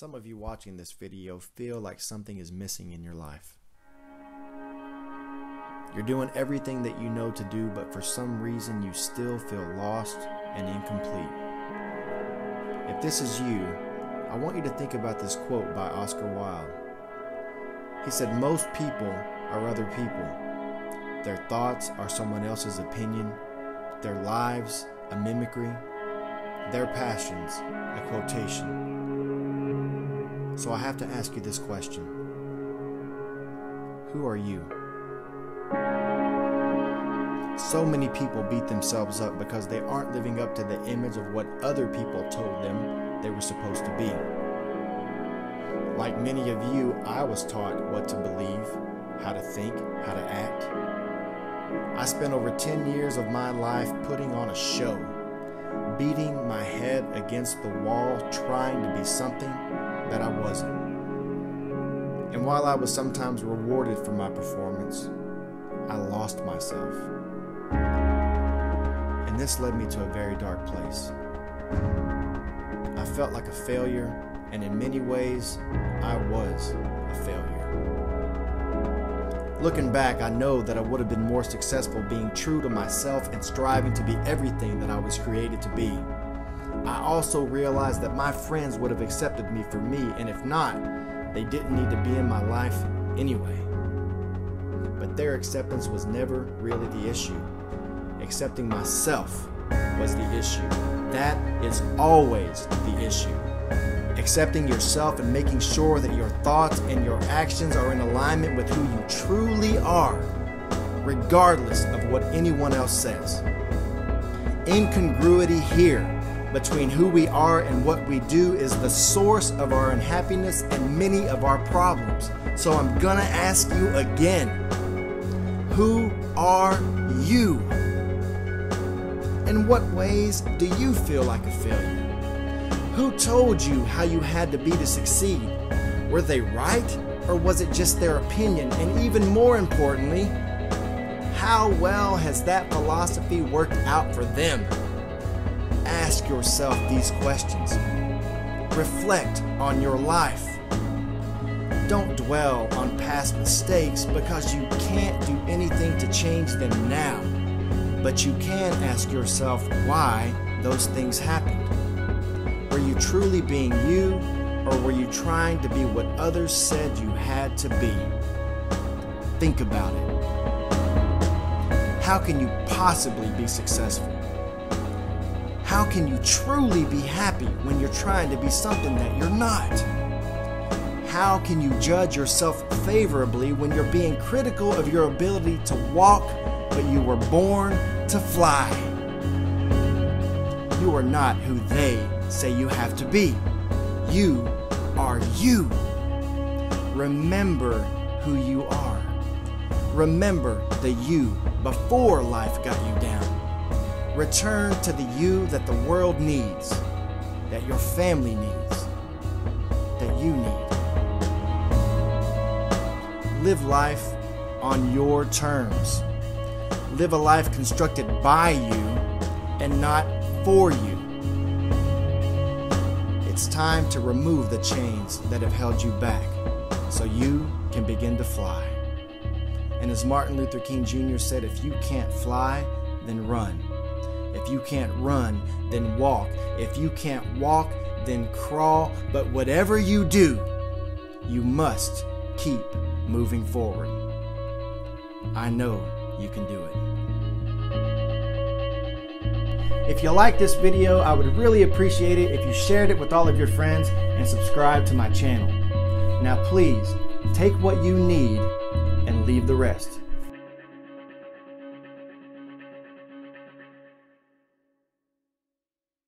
Some of you watching this video feel like something is missing in your life. You're doing everything that you know to do, but for some reason you still feel lost and incomplete. If this is you, I want you to think about this quote by Oscar Wilde. He said, "Most people are other people. Their thoughts are someone else's opinion, their lives a mimicry, their passions a quotation." So I have to ask you this question. Who are you? So many people beat themselves up because they aren't living up to the image of what other people told them they were supposed to be. Like many of you, I was taught what to believe, how to think, how to act. I spent over 10 years of my life putting on a show, beating my head against the wall, trying to be something that I wasn't. And while I was sometimes rewarded for my performance, I lost myself. And this led me to a very dark place. I felt like a failure, and in many ways, I was a failure. Looking back, I know that I would have been more successful being true to myself and striving to be everything that I was created to be. I also realized that my friends would have accepted me for me, and if not, they didn't need to be in my life anyway. But their acceptance was never really the issue. Accepting myself was the issue. That is always the issue. Accepting yourself and making sure that your thoughts and your actions are in alignment with who you truly are, regardless of what anyone else says. Incongruity here between who we are and what we do is the source of our unhappiness and many of our problems. So I'm gonna ask you again, who are you? In what ways do you feel like a failure? Who told you how you had to be to succeed? Were they right, or was it just their opinion? And even more importantly, how well has that philosophy worked out for them? Ask yourself these questions. Reflect on your life. Don't dwell on past mistakes because you can't do anything to change them now. But you can ask yourself why those things happened. Were you truly being you, or were you trying to be what others said you had to be? Think about it. How can you possibly be successful? How can you truly be happy when you're trying to be something that you're not? How can you judge yourself favorably when you're being critical of your ability to walk, but you were born to fly? You are not who they say you have to be. You are you. Remember who you are. Remember the you before life got you down. Return to the you that the world needs, that your family needs, that you need. Live life on your terms. Live a life constructed by you and not for you. It's time to remove the chains that have held you back so you can begin to fly. And as Martin Luther King Jr. said, if you can't fly, then run. If you can't run, then walk. If you can't walk, then crawl. But whatever you do, you must keep moving forward. I know you can do it. If you like this video, I would really appreciate it if you shared it with all of your friends and subscribe to my channel. Now please, take what you need and leave the rest.